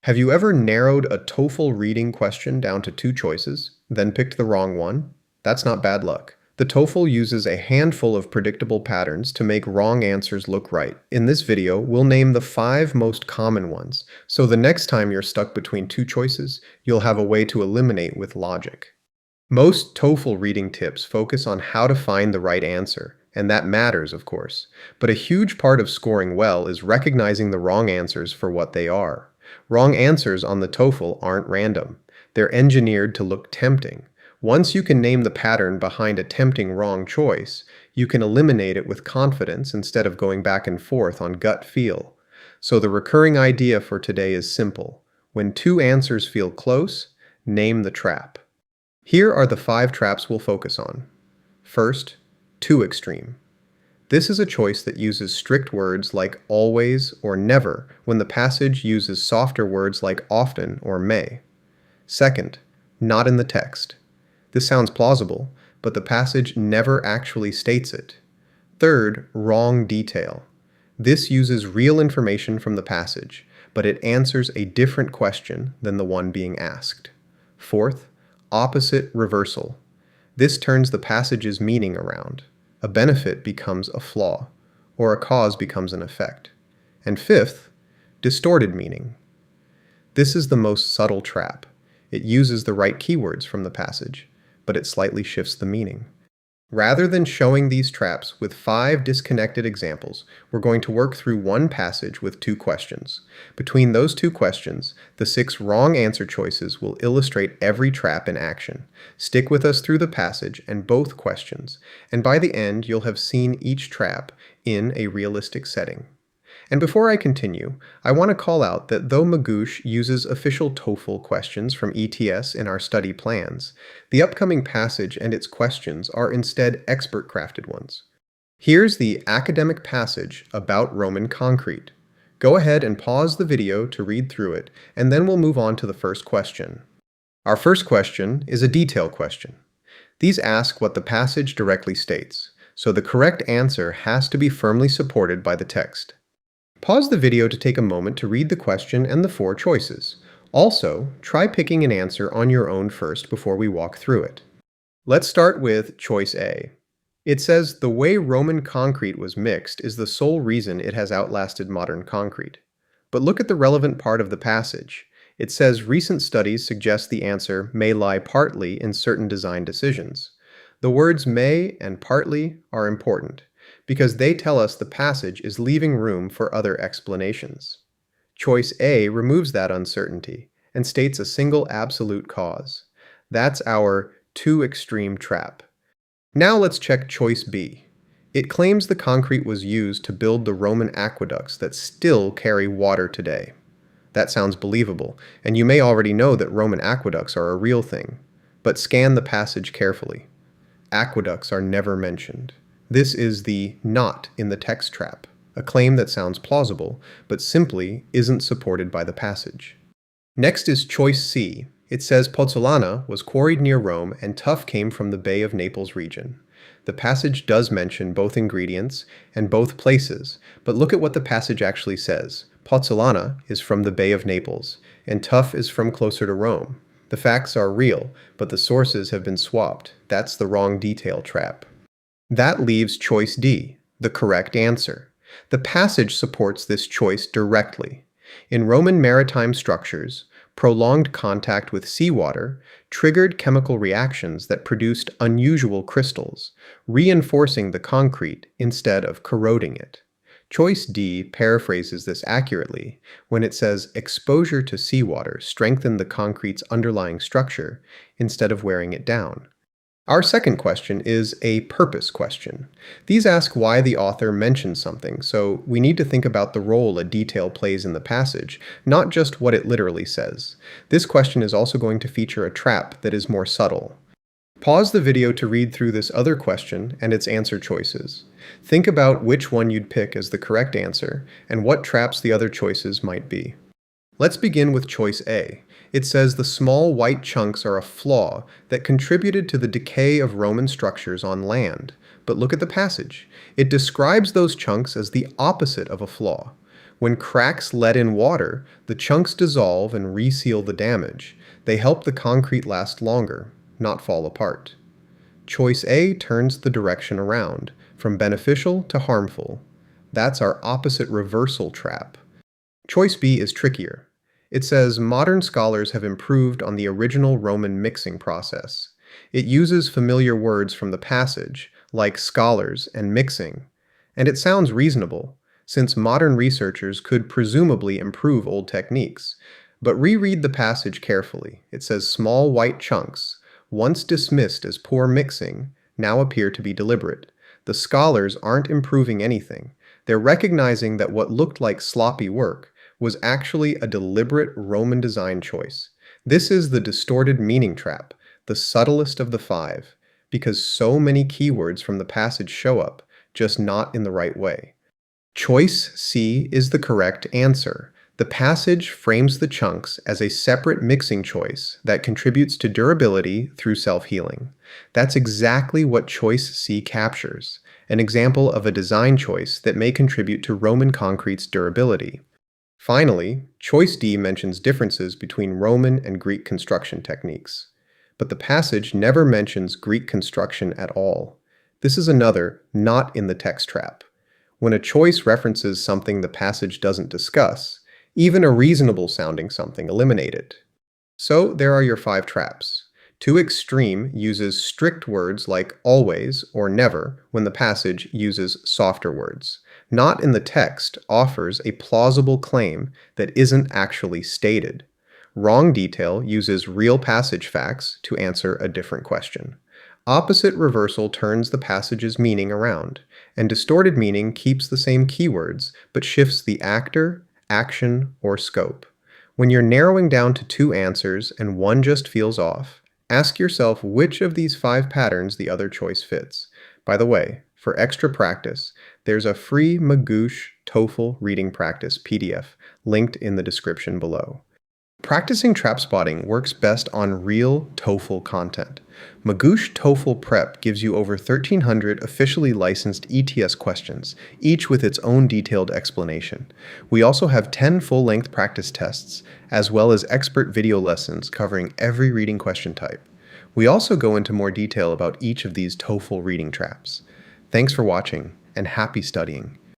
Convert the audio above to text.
Have you ever narrowed a TOEFL reading question down to two choices, then picked the wrong one? That's not bad luck. The TOEFL uses a handful of predictable patterns to make wrong answers look right. In this video, we'll name the 5 most common ones, so the next time you're stuck between two choices, you'll have a way to eliminate with logic. Most TOEFL reading tips focus on how to find the right answer, and that matters, of course. But a huge part of scoring well is recognizing the wrong answers for what they are. Wrong answers on the TOEFL aren't random. They're engineered to look tempting. Once you can name the pattern behind a tempting wrong choice, you can eliminate it with confidence instead of going back and forth on gut feel. So the recurring idea for today is simple. When two answers feel close, name the trap. Here are the 5 traps we'll focus on. First, too extreme. This is a choice that uses strict words like always or never when the passage uses softer words like often or may. Second, not in the text. This sounds plausible, but the passage never actually states it. Third, wrong detail. This uses real information from the passage, but it answers a different question than the one being asked. Fourth, opposite reversal. This turns the passage's meaning around. A benefit becomes a flaw, or a cause becomes an effect. And fifth, distorted meaning. This is the most subtle trap. It uses the right keywords from the passage, but it slightly shifts the meaning. Rather than showing these traps with 5 disconnected examples, we're going to work through one passage with 2 questions. Between those 2 questions, the 6 wrong answer choices will illustrate every trap in action. Stick with us through the passage and both questions, and by the end you'll have seen each trap in a realistic setting. And before I continue, I want to call out that though Magoosh uses official TOEFL questions from ETS in our study plans, the upcoming passage and its questions are instead expert-crafted ones. Here's the academic passage about Roman concrete. Go ahead and pause the video to read through it, and then we'll move on to the first question. Our first question is a detail question. These ask what the passage directly states, so the correct answer has to be firmly supported by the text. Pause the video to take a moment to read the question and the 4 choices. Also, try picking an answer on your own first before we walk through it. Let's start with choice A. It says the way Roman concrete was mixed is the sole reason it has outlasted modern concrete. But look at the relevant part of the passage. It says recent studies suggest the answer may lie partly in certain design decisions. The words may and partly are important, because they tell us the passage is leaving room for other explanations. Choice A removes that uncertainty and states a single absolute cause. That's our too extreme trap. Now let's check choice B. It claims the concrete was used to build the Roman aqueducts that still carry water today. That sounds believable, and you may already know that Roman aqueducts are a real thing. But scan the passage carefully. Aqueducts are never mentioned. This is the not in the text trap, a claim that sounds plausible, but simply isn't supported by the passage. Next is choice C. It says pozzolana was quarried near Rome and tuff came from the Bay of Naples region. The passage does mention both ingredients and both places, but look at what the passage actually says. Pozzolana is from the Bay of Naples, and tuff is from closer to Rome. The facts are real, but the sources have been swapped. That's the wrong detail trap. That leaves choice D, the correct answer. The passage supports this choice directly. In Roman maritime structures, prolonged contact with seawater triggered chemical reactions that produced unusual crystals, reinforcing the concrete instead of corroding it. Choice D paraphrases this accurately when it says exposure to seawater strengthened the concrete's underlying structure instead of wearing it down. Our second question is a purpose question. These ask why the author mentioned something, so we need to think about the role a detail plays in the passage, not just what it literally says. This question is also going to feature a trap that is more subtle. Pause the video to read through this other question and its answer choices. Think about which one you'd pick as the correct answer and what traps the other choices might be. Let's begin with choice A. It says the small white chunks are a flaw that contributed to the decay of Roman structures on land. But look at the passage. It describes those chunks as the opposite of a flaw. When cracks let in water, the chunks dissolve and reseal the damage. They help the concrete last longer, not fall apart. Choice A turns the direction around, from beneficial to harmful. That's our opposite reversal trap. Choice B is trickier. It says modern scholars have improved on the original Roman mixing process. It uses familiar words from the passage, like scholars and mixing. And it sounds reasonable, since modern researchers could presumably improve old techniques. But reread the passage carefully. It says small white chunks, once dismissed as poor mixing, now appear to be deliberate. The scholars aren't improving anything. They're recognizing that what looked like sloppy work was actually a deliberate Roman design choice. This is the distorted meaning trap, the subtlest of the five, because so many keywords from the passage show up, just not in the right way. Choice C is the correct answer. The passage frames the chunks as a separate mixing choice that contributes to durability through self-healing. That's exactly what Choice C captures, an example of a design choice that may contribute to Roman concrete's durability. Finally, Choice D mentions differences between Roman and Greek construction techniques. But the passage never mentions Greek construction at all. This is another not in the text trap. When a choice references something the passage doesn't discuss, even a reasonable sounding something, eliminate it. So there are your 5 traps. Too extreme uses strict words like always or never when the passage uses softer words. Not in the text offers a plausible claim that isn't actually stated. Wrong detail uses real passage facts to answer a different question. Opposite reversal turns the passage's meaning around, and distorted meaning keeps the same keywords but shifts the actor, action, or scope. When you're narrowing down to 2 answers and one just feels off, ask yourself which of these 5 patterns the other choice fits. By the way, for extra practice, there's a free Magoosh TOEFL Reading Practice PDF linked in the description below. Practicing trap spotting works best on real TOEFL content. Magoosh TOEFL Prep gives you over 1,300 officially licensed ETS questions, each with its own detailed explanation. We also have 10 full-length practice tests, as well as expert video lessons covering every reading question type. We also go into more detail about each of these TOEFL reading traps. Thanks for watching, and happy studying.